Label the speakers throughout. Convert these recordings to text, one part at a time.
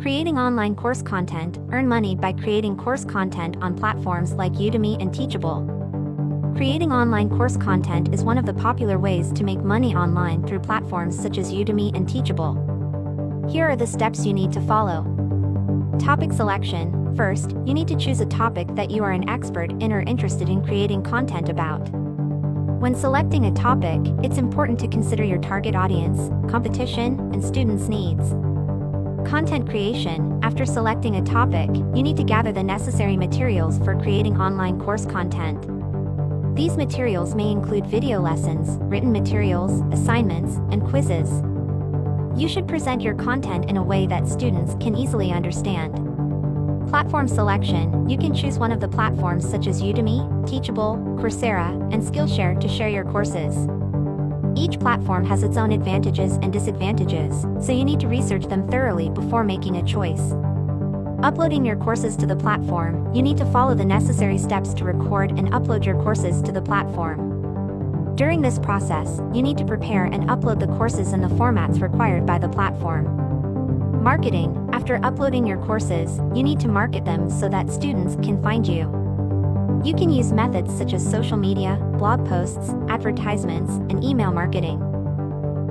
Speaker 1: Creating online course content. Earn money by creating course content on platforms like Udemy and Teachable. Creating online course content is one of the popular ways to make money online through platforms such as Udemy and Teachable. Here are the steps you need to follow. Topic selection. First, you need to choose a topic that you are an expert in or interested in creating content about. When selecting a topic, it's important to consider your target audience, competition, and students' needs. Content creation. After selecting a topic, you need to gather the necessary materials for creating online course content. These materials may include video lessons, written materials, assignments, and quizzes. You should present your content in a way that students can easily understand. Platform selection. You can choose one of the platforms such as Udemy, Teachable, Coursera, and Skillshare to share your courses. Each platform has its own advantages and disadvantages, so you need to research them thoroughly before making a choice. Uploading your courses to the platform. You need to follow the necessary steps to record and upload your courses to the platform. During this process, you need to prepare and upload the courses in the formats required by the platform. Marketing. After uploading your courses, you need to market them so that students can find you. You can use methods such as social media, blog posts, advertisements, and email marketing.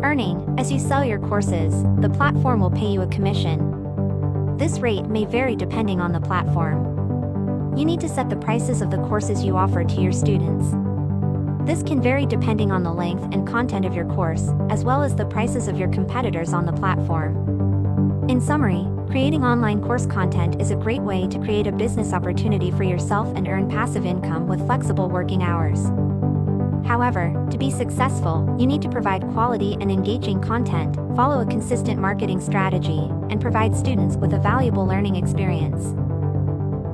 Speaker 1: Earning. As you sell your courses, the platform will pay you a commission. This rate may vary depending on the platform. You need to set the prices of the courses you offer to your students. This can vary depending on the length and content of your course, as well as the prices of your competitors on the platform. In summary, creating online course content is a great way to create a business opportunity for yourself and earn passive income with flexible working hours. However, to be successful, you need to provide quality and engaging content, follow a consistent marketing strategy, and provide students with a valuable learning experience.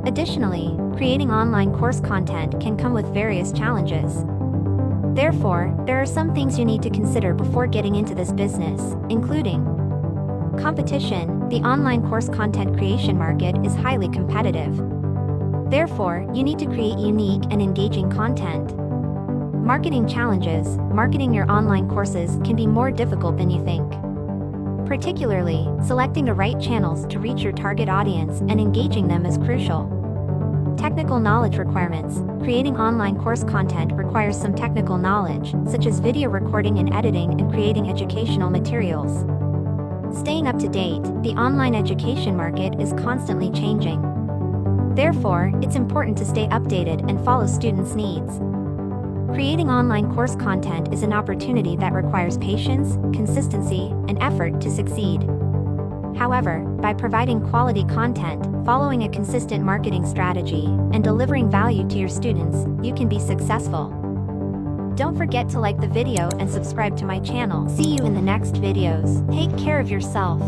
Speaker 1: Additionally, creating online course content can come with various challenges. Therefore, there are some things you need to consider before getting into this business, including competition. The online course content creation market is highly competitive. Therefore, you need to create unique and engaging content. Marketing challenges. Marketing your online courses can be more difficult than you think. Particularly, selecting the right channels to reach your target audience and engaging them is crucial. Technical knowledge requirements. Creating online course content requires some technical knowledge, such as video recording and editing and creating educational materials. Staying up to date. The online education market is constantly changing. Therefore, it's important to stay updated and follow students' needs. Creating online course content is an opportunity that requires patience, consistency, and effort to succeed. However, by providing quality content, following a consistent marketing strategy, and delivering value to your students, you can be successful. Don't forget to like the video and subscribe to my channel. See you in the next videos. Take care of yourself.